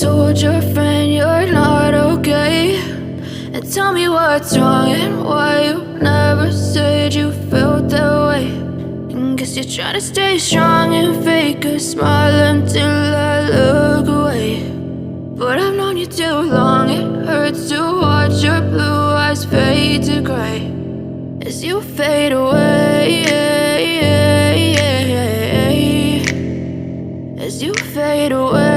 told your friend you're not okay, and tell me what's wrong and why you never said you felt that way. And guess you're trying to stay strong and fake a smile until I look away. But I've known you too long, it hurts to watch your blue eyes fade to gray as you fade away, as you fade away.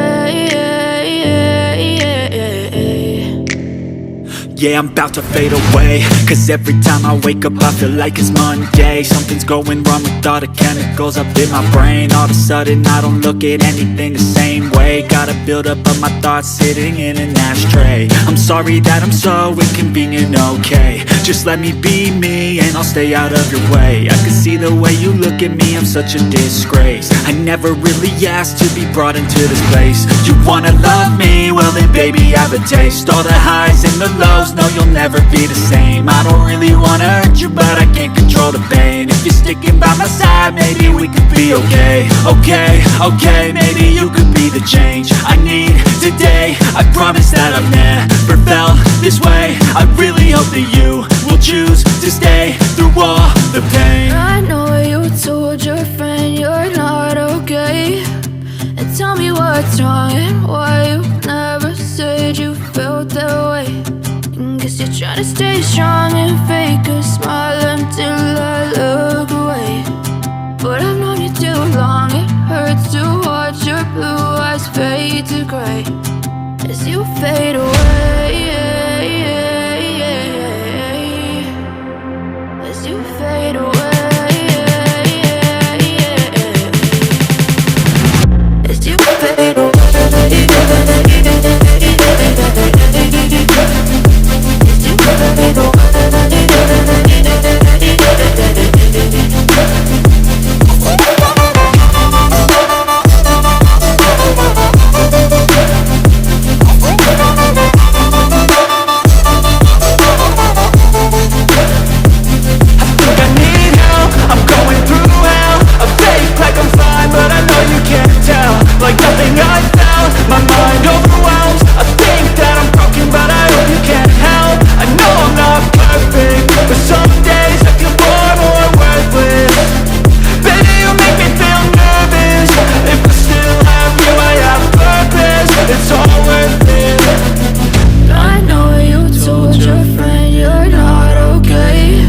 Yeah, I'm about to fade away, cause every time I wake up I feel like it's Monday. Something's going wrong with all the chemicals up in my brain. All of a sudden I don't look at anything the same way. Got a buildup of my thoughts sitting in an ashtray. I'm sorry that I'm so inconvenient, okay. Just let me be me and I'll stay out of your way. I can see the way you look at me, I'm such a disgrace. I never really asked to be brought into this place. You wanna love me? Well then baby I have a taste. All the highs and the lows, no, you'll never be the same. I don't really wanna hurt you, but I can't control the pain. If you're sticking by my side, maybe we could be okay. Okay, maybe you could be the change I need today. I promise that I've never felt this way. I really hope that you will choose to stay through all the pain. I know you told your friend you're not okay, and tell me what's wrong and why you never said you felt that way. Guess you're trying to stay strong and fake a smile until I look away. But I've known you too long, it hurts to watch your blue eyes fade to gray as you fade away, as you fade away, as you fade away. Like nothing I felt, my mind overwhelms. I think that I'm broken, but I hope you can't help. I know I'm not perfect, but some days I feel far more worthless. Baby, you make me feel nervous. If I still have you, I have purpose. It's all worth it. I know you told your friend you're not okay,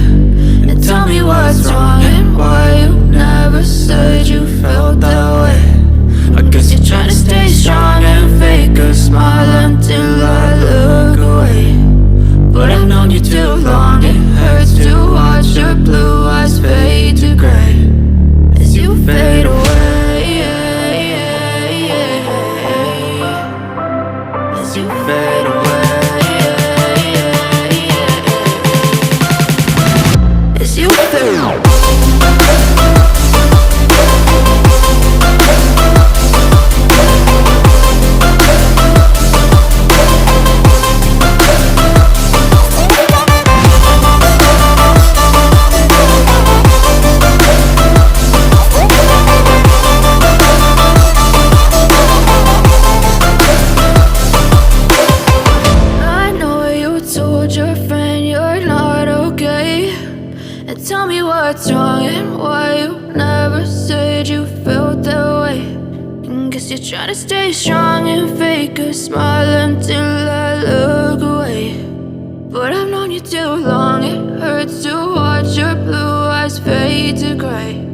and tell me what's wrong and why you never said you felt that way. I guess you're trying to stay strong and fake a smile until I look away. But I've known you too long, it hurts to watch your blue eyes fade to gray as you fade away, as you fade away, as you fade away. Tell me what's wrong and why you never said you felt that way. And guess you're trying to stay strong and fake a smile until I look away. But I've known you too long, it hurts to watch your blue eyes fade to gray.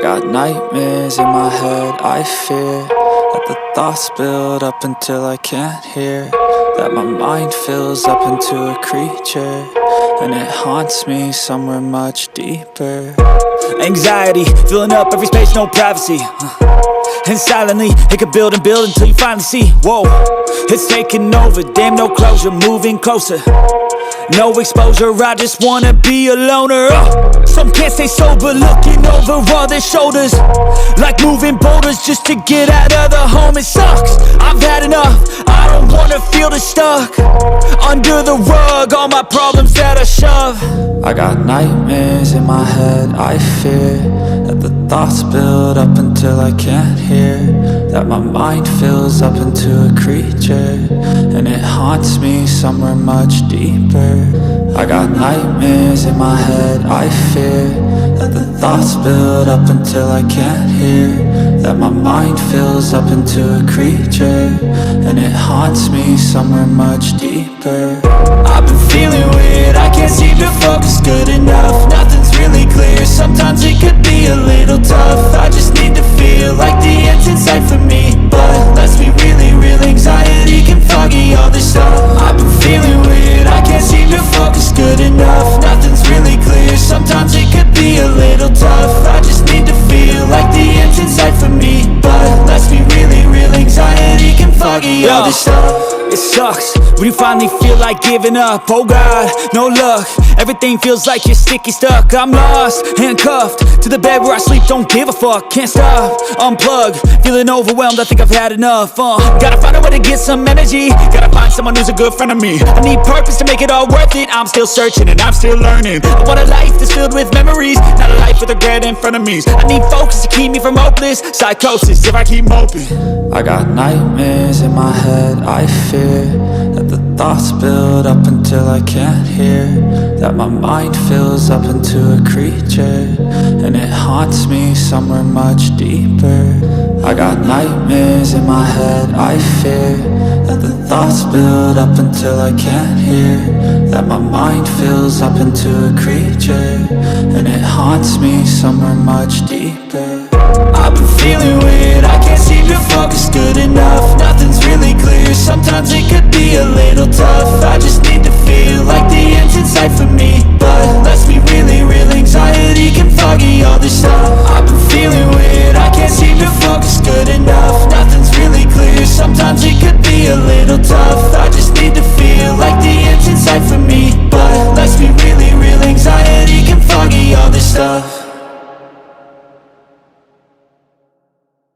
got nightmares in my head, I fear that the thoughts build up until I can't hear, that my mind fills up into a creature, and it haunts me somewhere much deeper. Anxiety, filling up every space, no privacy. And silently, it could build and build until you finally see, whoa, it's taking over, damn no closure, moving closer. No exposure, I just wanna be a loner. Some can't stay sober, looking over all their shoulders, like moving boulders just to get out of the home. It sucks, I've had enough, I don't wanna feel the stuck under the rug, all my problems that I shove. I got nightmares in my head, I fear that the thoughts build up until I can't hear, that my mind fills up into a creature, and it haunts me somewhere much deeper. I got nightmares in my head, I fear that the thoughts build up until I can't hear, that my mind fills up into a creature, and it haunts me somewhere much deeper. I've been feeling weird, I can't seem to focus good enough, nothing's really clear, sometimes it could be a little tough. I just need to feel like the end's in sight for me, but let's be really real, anxiety can foggy all this stuff. I've been feeling weird, I can't seem to focus good enough, nothing's really clear, sometimes it could be a little tough. I just need to feel like the end's in sight for me, but let's be really real, anxiety can foggy all this stuff. It sucks when you finally feel like giving up. Oh God, no luck, everything feels like you're sticky stuck. I'm lost, handcuffed to the bed where I sleep, don't give a fuck. Can't stop, unplug, feeling overwhelmed, I think I've had enough. Gotta find a way to get some energy, gotta find someone who's a good friend of me. I need purpose to make it all worth it, I'm still searching and I'm still learning. I want a life that's filled with memories, not a life with regret in front of me. I need focus to keep me from hopeless psychosis if I keep moping. I got nightmares in my head, I fear that the thoughts build up until I can't hear, that my mind fills up into a creature, and it haunts me somewhere much deeper. I got nightmares in my head, I fear that the thoughts build up until I can't hear, that my mind fills up into a creature, and it haunts me somewhere much deeper. I've been feeling weird, I can't seem to focus good enough, nothing